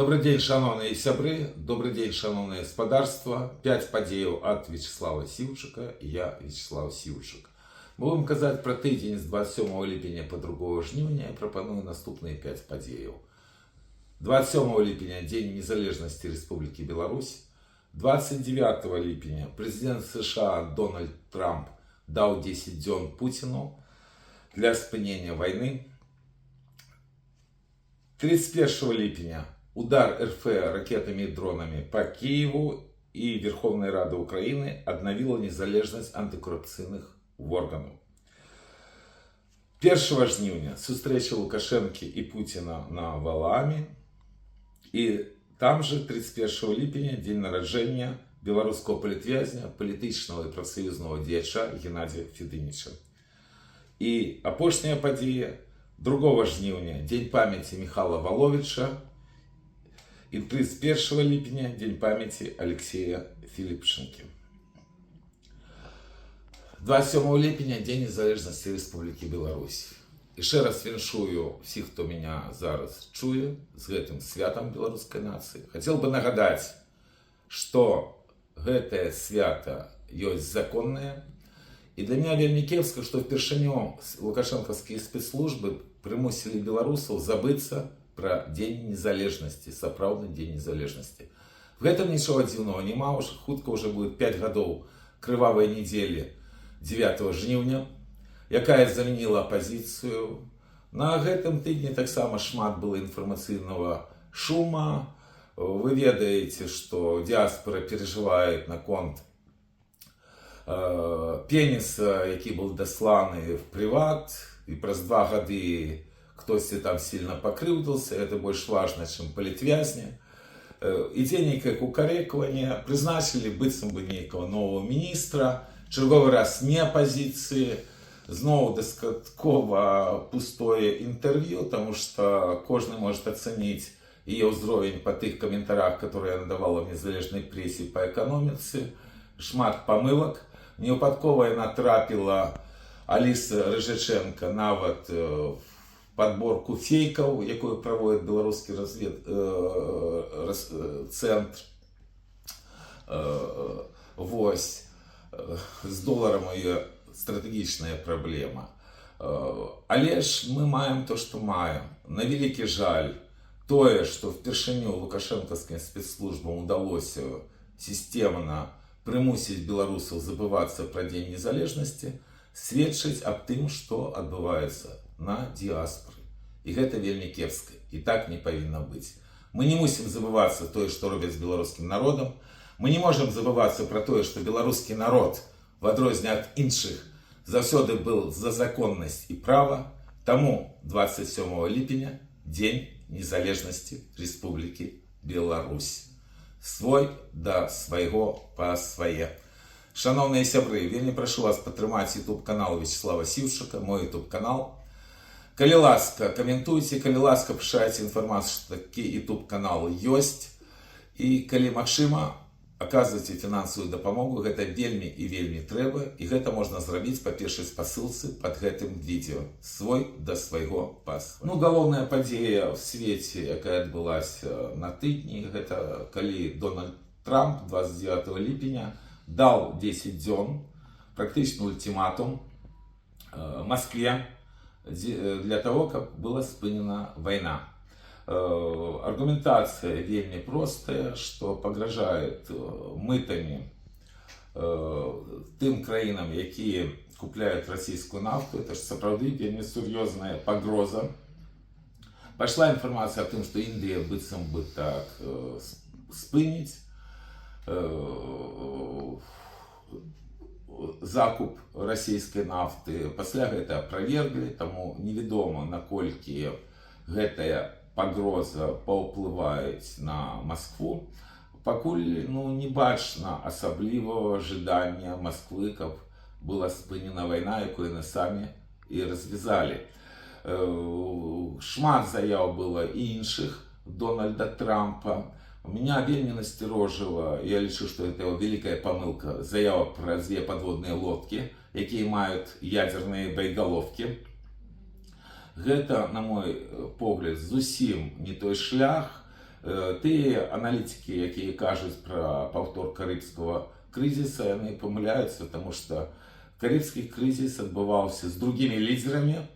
Добрый день, шановные сябры, добрый день, шановное господарство. 5 падзеяў от Вячеслава Сіўчыка і я, Вячеслав Сіўчык. Мы будем казаць про тыдзень з 27 ліпеня по 2 жніўня і прапаную наступныя 5 падзеяў. 27 ліпеня Дзень незалежнасці Республики Беларусь. 29 ліпеня президент США Дональд Трамп даў 10 дзён Путину для спынення войны. 31 ліпеня удар РФ ракетами и дронами по Киеву, и Верховная Рада Украины обновила незалежность антикоррупционных органов. 1 жніўня встреча Лукашенко и Путина на Валааме, и там же 31 ліпеня день народжения белорусского политвязня, политичного и профсоюзного діяча Геннадия Федынича. И апошняя падзея 2 жніўня день памяти Михала Воловича, и 31 ліпеня день памяти Алексея Филипченки. 27 ліпеня день незалежности Республики Беларусь. Еще раз віншую всех, кто меня зараз чуе, с гэтым святом белорусской нации. Хотел бы нагадать, что гэтае свято есть законное. И для меня вельмі кепска, что впершыню лукашенковские спецслужбы примусили белорусов забыться про День незалежности, сапраўдны День незалежности. В этом ничего дзіўнага няма, уже хутка уже будет 5 годов крывавой недели 9 жніўня, якая заменила оппозицию. На гэтым тыдні таксама шмат было информационного шума. Вы ведаете, что диаспора переживает на конт пениса, які был дасланы в приват, и праз 2 годы хтосьці там сильно покрыўдился, это больше важно, чем политвязня. Ідзе нейкае кукарэкванне, прызначылі быццам бы нейкага нового министра, чарговы раз не оппозиции, зноў дастаткова пустое интервью, потому что кожны может оценить ее ўзровень по тых комментариях, которые я надавала в незалежнай прессе по экономице. Шмат помылок. Невыпадкова яна трапіла, Аліса Рыжаченко, нават в подборку фейков, якую проводит белорусский центр. Вось. С долларом ее стратегічная проблема. Але ж мы маем то, что маем. На великий жаль, тое, что впершыню лукашенковским спецслужбам удалось системно примусить белорусов забываться про День незалежности, сведчыць аб тым, что адбываецца на диаспоры. И гэта вельмі кепска. И так не повинно быть. Мы не мусим забываться тое, что робят с белорусским народом. Мы не можем забываться про тое, что белорусский народ, в адрозненне от іншых, заўсёды был за законность и право. Тому 27 ліпеня День незалежности Республики Беларусь. Свой да свайго па свае. Шановные сябры, вельмі прошу вас падтрымаць YouTube канал Вячеслава Сіўчыка, мой YouTube канал. Калі ласка, каментуйте, калі ласка, пашырайце інфармацыю, што такі YouTube канал ёсць. І калі магчыма, аказвайце фінансавую дапамогу, гэта вельмі і вельмі трэба, і гэта можна зрабіць па першай спасылцы пад гэтым відео. Свой да свайго пас. Ну, галоўная падзея в свеце, якая адбылася на тыдні, гэта калі Дональд Трамп 29 ліпеня дал 10 дзён, практически ультиматум Москве для того, как была спынена война. Аргументация вельмі простая, что погрожает мытами тым краінам, якія купляют российскую нафту. Это же сапраўды вельмі сур'ёзная погроза. Пошла информация о том, что Индия быццам бы так спыніць закуп российской нафты. Пасля гэта опровергли, тому невядома, наколькі гэтая погроза паўплываюць на Москву. Пакуль не бачна асаблівага ожидания Москвы, каб была спынена война, якую яны самі і развязали. Шмат заяў было і іншых Дональда Трампа. Меня вельмі насцярожила, я лічу, что это великая помылка, заява про 2 подводные лодки, якія маюць ядерные боеголовки. Гэта, на мой погляд, зусім не той шлях. Ті аналітики, які кажуть про повтор Карибського кризису, вони помиляються, тому що Карибский кризис отбывался с другими лидерами,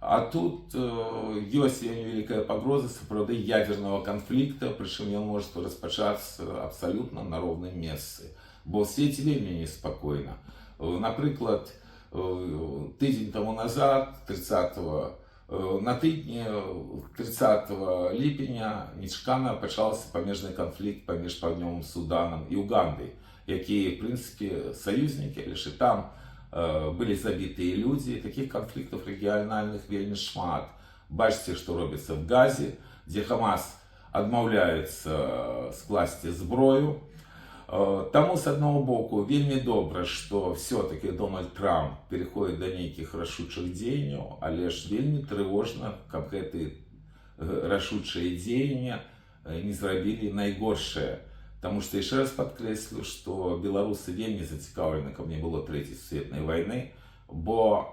а тут есть невеликая погроза сапраўды ядерного конфликта, причем он может распочаться абсолютно на ровном месте, бо в свете вельмі неспокойно. Наприклад, тиждень тому назад, 30 на тижні 30 липня нечакано почався паміжний конфлікт поміж Південним Суданом і Угандою, які, в принципі, союзники, лише там были забитые люди. Таких конфликтов региональных вельмі шмат. Бачите, что робится в Газе, где Хамас отмовляется скласти зброю. Тому, с одного боку, вельмі добре, что все-таки Дональд Трамп переходит до неких рашучых дзеянняў, але ж вельмі тревожно, как эти рашучие дзеяння не зрабілі найгоршее. Потому что, еще раз подкреслю, что белорусы вельмі зацікаўлены, каб не было Третьей сусветнай войны, бо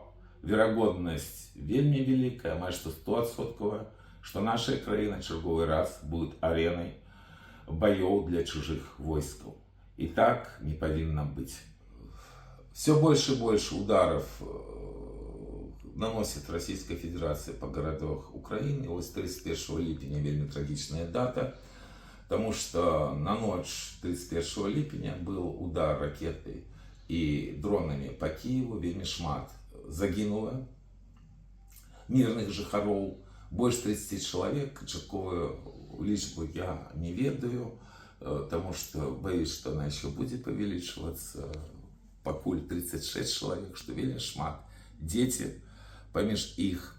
верагоднасць вельмі великая, амаль што 100%, что наша краіна чарговый раз будет ареной боёў для чужих войскаў. И так не повинно быть. Все больше и больше ударов наносит Российская Федерация по городах Украины. Вот 31 липня вельмі трагичная дата, потому что на ночь 31 липня был удар ракетой и дронами по Киеву, вельмі шмат загинуло мирных жыхароў, больше 30 человек, чатковую лічбу я не ведаю, потому что боюсь, что она еще будет увеличиваться, покуль 36 человек, что вельмі шмат, дети поміж іх.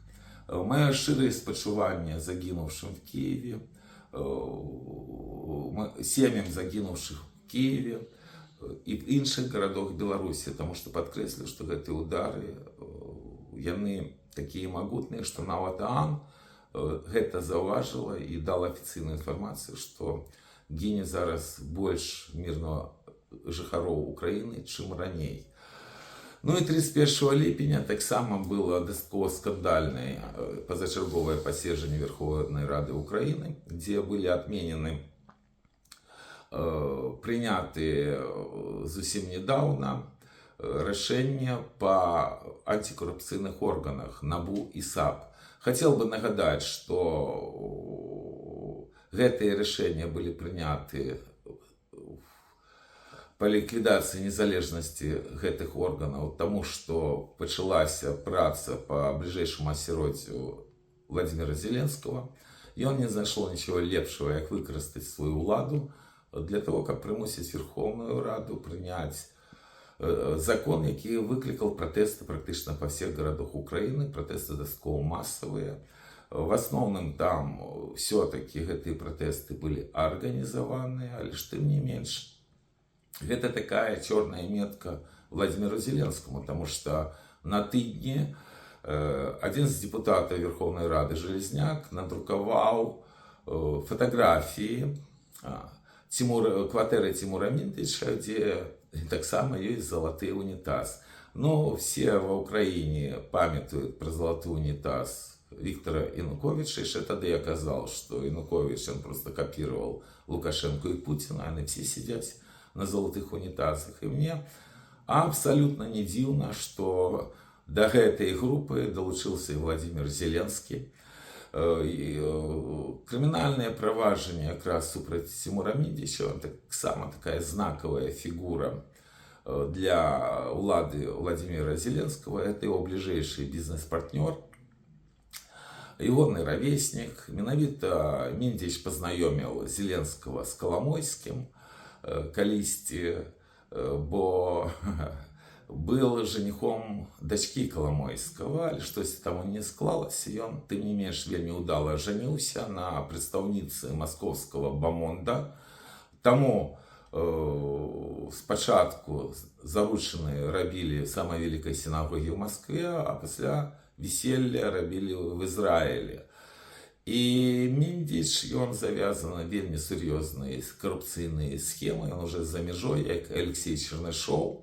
Мое шчырае спачуванне загінуўшым в Киеве, сем'ям загінуўшых в Киеве и в іншых городах Беларуси, потому что подкреслю, что гэтыя удары, яны такие могутныя, что нават ООН гэта заўважыла и дала официальную информацию, что гіне зараз больш мирного жыхароў Украины, чым раней. Ну и 31 липня таксама было дастаткова скандальное позачерговое паседжанне Верховной Рады Украины, где были отменены принятые зусім недавно решения по антикоррупционных органах НАБУ и САП. Хотел бы нагадать, что гэтые решения были приняты по ликвидации незалежности гэтых органов, тому что пачалася праца по ближайшему асяроддзю Владимира Зеленского, и он не знайшоў ничего лепшего, як выкарыстаць свою уладу для того, как примусить Верховную Раду принять закон, який выкликал протесты практически по всех городах Украины, протесты дастаткова массовые. В основном там все-таки эти протесты были организованы, а лишь тем не меньше. Это такая черная метка Владимиру Зеленскому, потому что на тыдні один из депутатов Верховной Рады Железняк надруковал фотографии квартиры Тимура Минтича, где так само есть золотый унитаз. Но все в Украине памятуют про золотой унитаз Виктора Януковича. И тогда я казал, что Янукович он просто копировал Лукашенко и Путина, они все сидят на золотых унитазах. И мне абсолютно не дивно, что до этой группы долучился и Владимир Зеленский. Криминальное провадження якраз супроти Тимура Міндіча, так само такая знаковая фигура для влады Владимира Зеленского. Это его ближайший бизнес-партнер, егоный ровесник. Менавіта Міндіч познаёміў Зеленского с Коломойским калісьці, бо был женихом дочки Коломойского, але штось там не склалось, и он, тем не менш, вельмі удало женился на представнице московского бомонда. Тому спочатку зарученные рабили в самой великой синагоге в Москве, а после веселья рабили в Израиле. И Міндіч, он завязан на вельмі серьезные коррупционные схемы, он уже за межой, как Алексей Чернышов,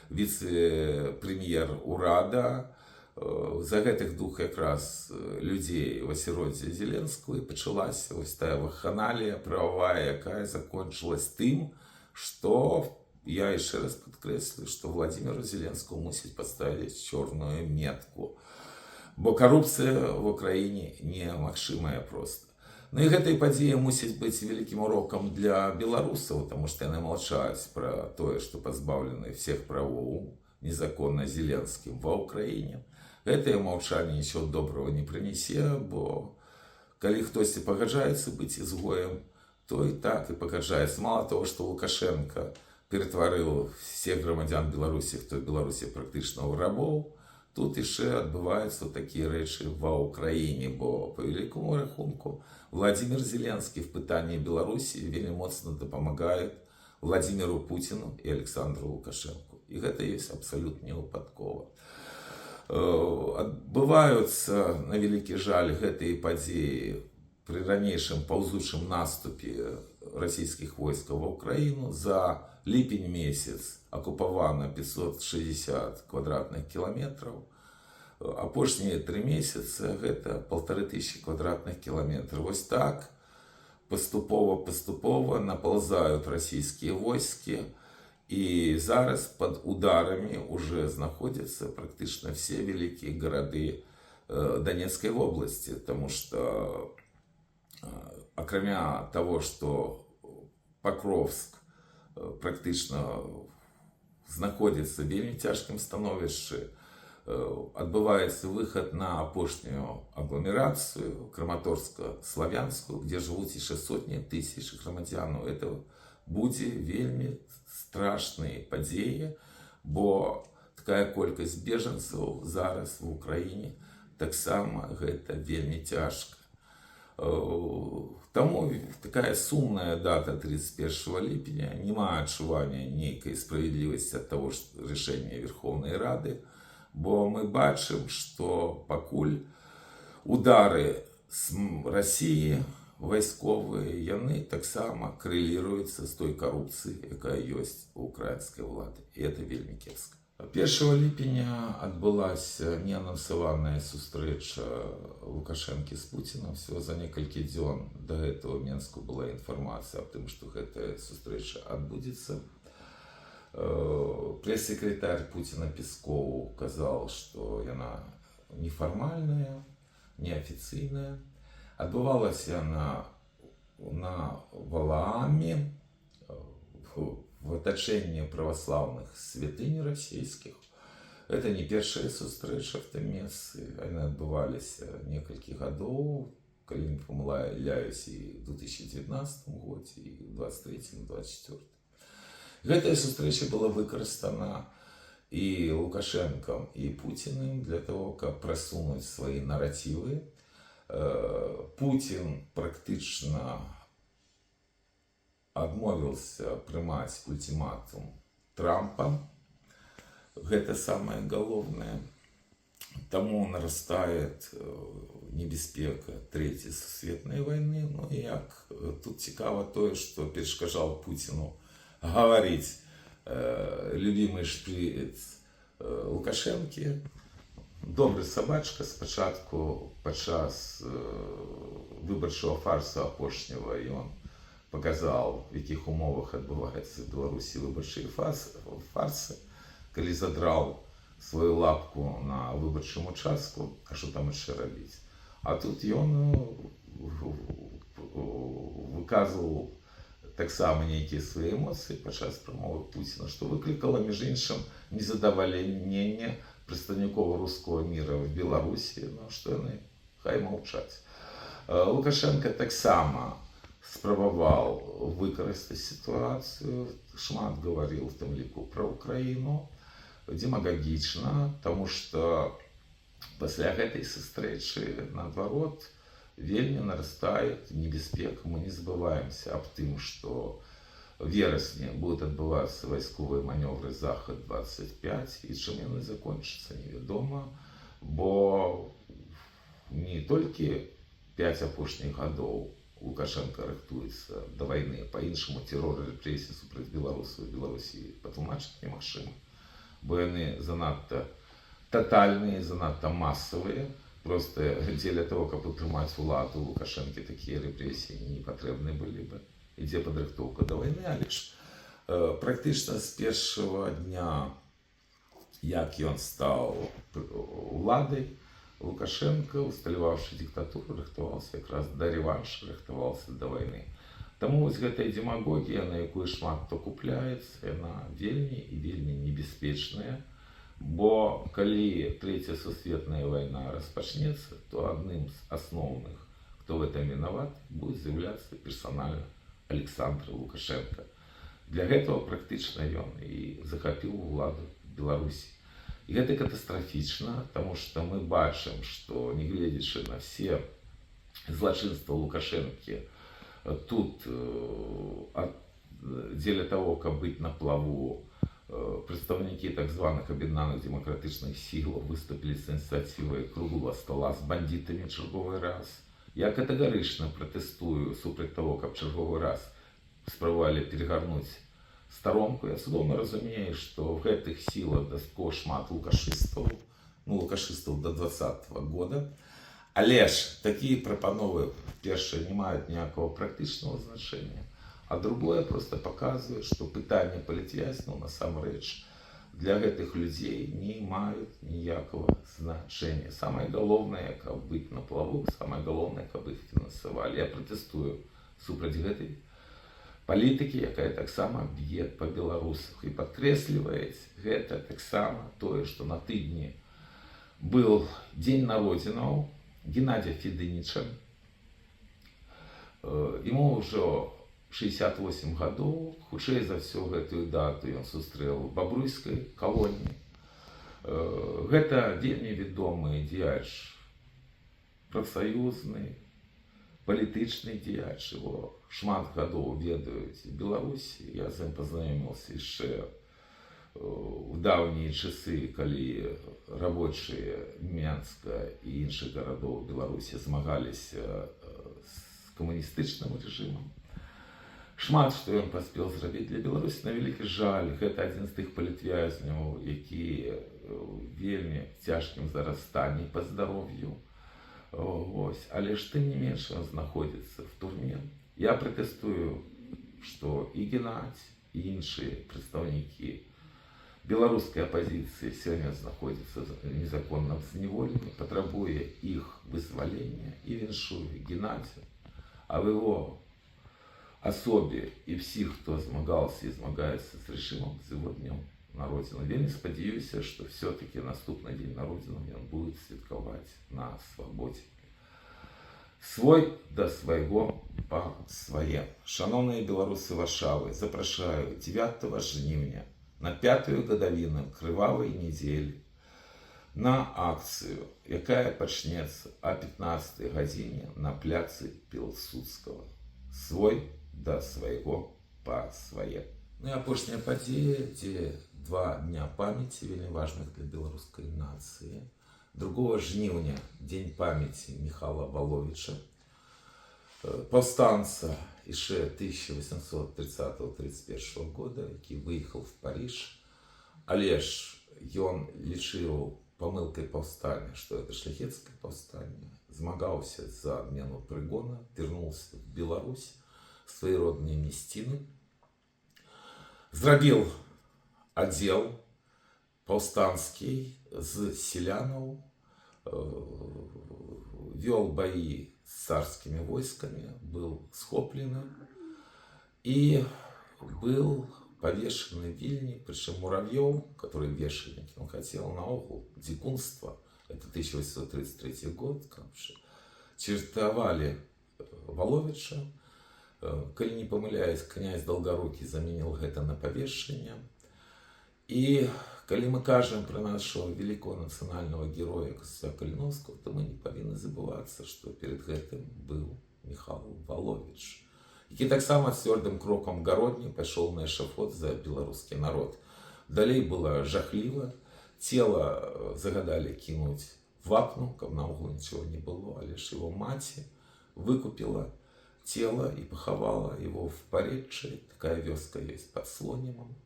вице-премьер Урада, За гэтых двух якраз людзей в асяроддзі Зеленского і пачалася вось тая вакханалія прававая, якая закончылась тым, што я яшчэ раз падкрэслю, што Владимиру Зеленскому мусіць паставіць чорную метку. Бо карупцыя в Украіне немагчымая проста. Ну і гэтай падзея мусіць быць вялікім урокам для беларусаў, таму што яны маўчаць пра тое, што пазбаўлены всех правоў незаконна Зеленскім ва Ўкраіне. Гэтае маўчанне нічого доброго не прынясе, бо калі хтосьці пагаджаецца быць ізгоем, то і так і пагаджаецца. Мало того, што Лукашенко ператварыў всех грамадзян Беларусі, хто в Беларусі практычна ў рабоў, тут яшчэ адбываюцца такія рэчы ва Ўкраіне, бо по великому рахунку Владимир Зеленский в пытанні Беларусі вельмі моцна дапамагае Владимиру Путину і Александру Лукашенку. І гэта ёсць абсалютна не выпадкова. Адбываюцца, на вялікі жаль, гэтыя падзеі пры ранейшым паўзучым наступе расійскіх войскаў ва Ўкраіну. За ліпень месяц акупавана 560 квадратных кіламетраў. Апошнія 3 месяцы гэта 1500 квадратных кіламетраў. Вось так паступова напалзаюць расійскія войскі. І зараз пад ударамі уже знаходзяцца практычна все вялікія гарады Донецкай вобласці, таму што акрамя таго, што Покровск практычна знаходзіцца в вельмі цяжкім становішчы, адбываецца выхад на апошнюю агламерацыю Краматорска-Славянскую, где жывуць яшчэ сотні тысяч грамадзянаў. Это будзе вельмі страшныя падзеі, бо такая колькасць бежанцаў зараз в Украіне таксама гэта вельмі цяжка. Таму такая сумная дата 31 ліпеня, няма адчування нейкай справядлівасці ад таго рашэння Верховнай Рады, бо мы бачым, што пакуль удары з Расіі вайсковыя, яны таксама карэліруюцца з той карупцыяй, якая ёсць у украінскай улады. І это вельмі кепска. 1 ліпеня адбылася неанансаваная сустрэча Лукашэнкі з Пуцінам. Всего за некалькі дзён да гэтага ў Менску была інфармацыя аб тым, што гэтая сустрэча адбудзецца. Прэс-секретарь Пуціна Пескоў казаў, што яна нефармальная, неафіцыйная. Адбывалася яна на Валааме, в атачэнні праваслаўных святынь расійскіх. Это не першая сустрэча в тым месцы. Яны адбываліся некалькі гадоў, калі не памыляюсь, і ў 2019 годзе, і ў 2023-2024. Гэтая сустрэча была выкарыстана і Лукашэнкам, і Пуціным для того, каб прасунуць свае наративы. Путін практычна адмовіўся прымаць ультиматум Трампа. Гэта самае галоўнае. Таму нарастает небяспека Трэцяй сусветнай вайны. Ну і як тут цікава тое, што перашкаджаў Пуціну гаварыць любімый шпіц Лукашэнкі. Добры сабачка. Спачатку падчас выбарчага фарсу апошняга ён паказаў, в якіх умовах адбываецца в Беларусі выбарчыя фарсы, калі задраў сваю лапку на выбарчым участку, а што там яшчэ рабіць. А тут ён выказваў таксама нейкія свае эмоцыі падчас прамовы Пуціна, што выклікала, між іншым, незадавальненне прадстаўнікоў рускага міра в Беларусі, ну, што яны хай маўчаць. Лукашенко таксама спрабаваў выкарыстаць сітуацыю, шмат гаварыў в тым ліку пра Украіну, демагагічна, таму што пасля гэтай сустрэчы, наадварот, вельмі нарастае небяспека. Мы не забываемся аб тым, што в верасні будуць адбывацца вайсковыя манёвры Захад-25, і чым яны закончацца, невядома, бо не толькі 5 апошніх гадоў Лукашенко рыхтуецца да вайны, па-іншаму тэрор і рэпрэсіі супраць беларусаў і Беларусі патлумачыць немагчыма, бо яны занадта тотальные, занадто массовые. Просто дзеля того, каб утрымаць уладу, Лукашэнкі такія рэпрэсіі не патрэбны былі бы. Ідзе падрыхтоўка да вайны, але ж практычна з першага дня, як ён стаў уладай, Лукашенко, усталяваўшы дыктатуру, рыхтаваўся якраз да рэваншу, рыхтаваўся да вайны. Таму вось гэтая демагогія, на якую шмат хто купляецца, яна вельмі і вельмі небяспечная. Бо калі Третья сусветная война распачнецца, то адным з асноўных, хто в этом виноват, будет з'яўляцца персонально Александр Лукашенко. Для гэтага практычна ён і захапіў уладу Беларусі. І гэта катастрафічна, таму што мы бачым, што нягледзячы на все злачынства Лукашэнкі, тут дзеля того, каб быць на плаву, представники так званых об'єднаних демократичних сил виступили з ініціативою круглого стола з бандитами черговий раз. Я категорично протестую супроти того, как черговий раз спробували перегорнуть сторонку. Я судовно розумію, що в этих силах доско шмат лукашистов, лукашистов до 2020 года. Але ж такі прапановы, перше, не мають ніякого практичного значення. А другое просто показывает, что пытание палітвязняў насамрэч для гэтых людей не имеют никакого значения. Самое главное, как быть на плаву, самое главное, как их финансовали. Я протестую супраць гэтай политики, якая так само бьет по белорусах. И подкресливает гэта так само тое, что на тыдні был День народзінаў Геннадия Федыніча. Ему уже 68 гадоў, хутчэй за ўсё гэтую дату ён сустрэў у бабруйскай калоніі. Гэта вельмі вядомы дзеяч прафсаюзны, палітычны дзеяч, его шмат гадоў ведаюць в Беларусі. Я з ім пазнаёміўся яшчэ в даўнія часы, калі рабочыя Менска і іншых гарадоў Беларусі змагаліся з камуністычным рэжымам. Шмат што ён паспеў зрабіць для Беларусі, на вялікі жаль, гэта адзін з тых палітвязняў, які вельмі цяжкім зараз стані па здароўю. Але ж тым не менш ён знаходзіцца в турме. Я пратэстую, што і Геннадзь, і іншыя прадстаўнікі беларускай апазіцыі сёння знаходзяцца незаконна в зняволенні, патрабуе іх вызвалення і віншую Геннадзя, а в его особе и всех, кто змагался и змагаецца с режимом, с его днем народзінаў. Вельмі спадзяюся, что все-таки наступный день народзінаў он будет святкаваць на свободе. Свой до своего по свае. Шановные белорусы Варшавы, запрашаю 9 жніўня на 5-ю гадавіну крывавай недзелі на акцию, якая пачнецца о 15 гадзіне на пляцы Пілсудскага. Свой до свайго па свае. Ну і апошняя падзея, дзе 2 дня памяти, вельмі важных для беларускай нацыі. 2 жніўня дзень памяти Михала Воловича, паўстанца яшчэ 1830-31 года, які выехаў в Париж. Але ж ён лічыў памылкай паўстання, што это шляхецкае паўстанне, змагаўся за адмену прыгона, вярнуўся в Беларусь, свои родные местины, зрабіў аддзел паўстанскі з селянаў, вёл бои с царскими войсками, был схоплены и был повешен в Вильне. Причем Муравьев, который вешальник, он хотел наогул дзікунства, это 1833 год, чертовали Воловича. Калі не памыляюсь, князь Долгорукі заменил гэта на павешанне. І калі мы кажам про нашего великого национального героя Костя Калиновского, то мы не павінны забывацца, што перед гэтым быў Михал Волович, які таксама цвёрдым крокам гародні пайшоў на эшафот за беларускі народ. Далей было жахліва, цела загадалі кінуць в вапну, каб наогул нічого не было, але ж его маці выкупила тело и поховала его в Поречье. Такая вёска есть под Слонимом,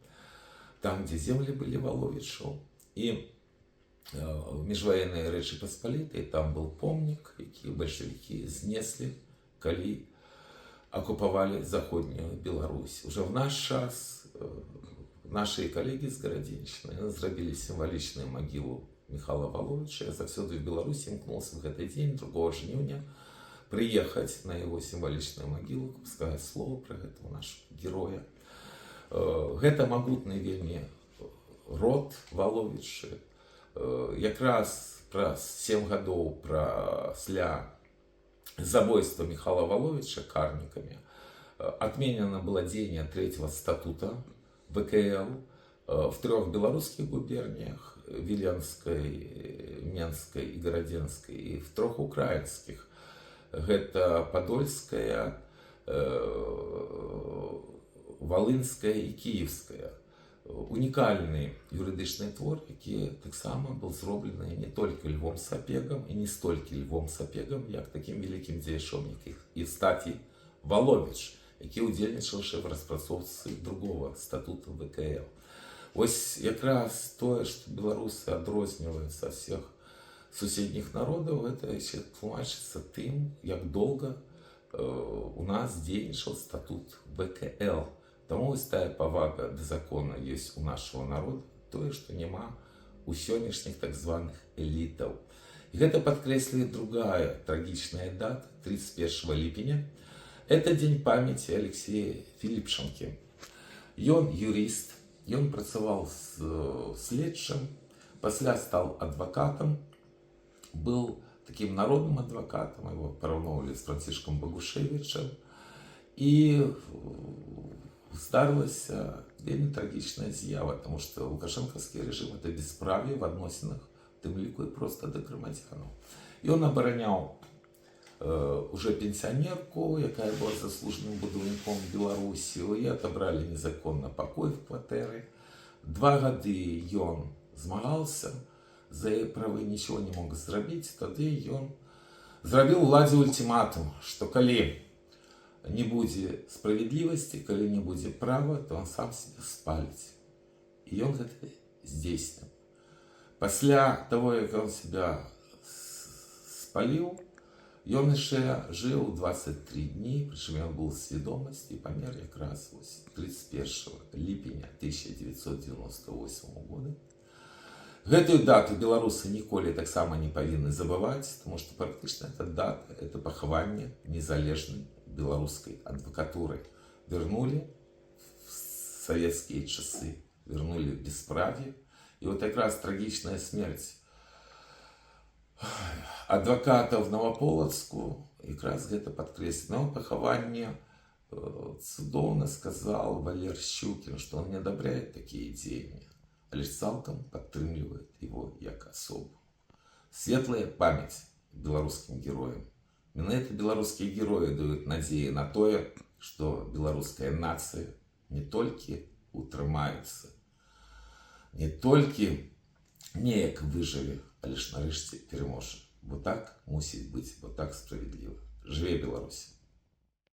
там, где земли были Воловичу. И в міжваеннай Рэчы Паспалітай, там был помнік, які бальшавікі знеслі, калі оккупавалі заходнюю Беларусь. Уже в наш час наши коллеги с Городенщины зрабілі сімвалічную магілу Михала Воловича. Я заўсёды в Беларуси імкнулся в этот день, 2 жніўня, приехать на его символичную могилу, сказать слово про этого нашего героя. Гэта магутны вельмі род Воловичы. Якраз праз 7 гадоў пасля забойства Михала Воловича карниками отменено было деяние 3-го статута ВКЛ в 3 белорусских губерниях, Виленской, Менской и Городенской, и в 3 украинских. Это Подольская, Волынская и Киевская. Унікальны юридичный твор, які таксама был зроблены не только Львом Сапегом и не столькі Львом Сапегом, як таким великим дзеячом, як Евстафій Волович, які удзельнічаўшы в распрацоўцы другого статута ВКЛ. Ось якраз тое, што беларусы адрозніваюцца ад всех суседніх народаў, гэта яшчэ тлумачыцца тым, як доўга у нас дзейнічаў статут ВКЛ. Таму вось тая павага да закона ёсць у нашого народа, тое, што няма у сённяшніх так званых элітаў. І гэта падкрэслівае другая трагічная дата, 31 ліпеня. Это дзень памяці Алексея Філіпчанкі. Ён юрыст, ён працаваў следчым, пасля стаў адвакатам, был таким народным адвакатам, его параўноўвалі з Францішкам Багушевічам, і здарылася вельмі трагічная з'ява, тому што лукашэнкаўскі рэжым — это бесправие в адносінах, тым ліку і проста да грамадзянаў. Ён абараняў уже пенсіянерку, якая была заслужаным будаўніком Беларусі, і адабралі незаконна пакой в кватэры. 2 гады ён змагаўся за яе правы, нічого не мог зрабіць. Тады ён зрабіў уладзе ультиматум, што калі не будзе справядлівасці, калі не будзе права, то он сам себе спаліць. І ён гэта здзейсніў. Пасля того, як он себя спаліў, ён яшчэ жыў 23 дні, прычым ён быў свядомасці і памер якраз 31 ліпеня 1998 года. Гэтую дату беларусы ніколі таксама не павінны забываць, тому што практычна эта дата — это пахаванне незалежнай беларускай адвакатуры. Вернули в советские часы, вернули в бесправие. И вот как раз трагичная смерть адвоката в Новополоцку как раз гэта падкрэслена. Пахаванне цудоўна сказал Валер Щукин, что он не одобряет такие деяния, а лишь цалком падтрымлівает его як особу. Светлая память белорусским героям. Именно это белорусские герои дают надеи на то, что белорусская нация не только утрымаецца, не только неяк выжыве, а лишь нарэшце пераможа. Вот так мусіць быць, вот так справедливо. Жыве Беларусь!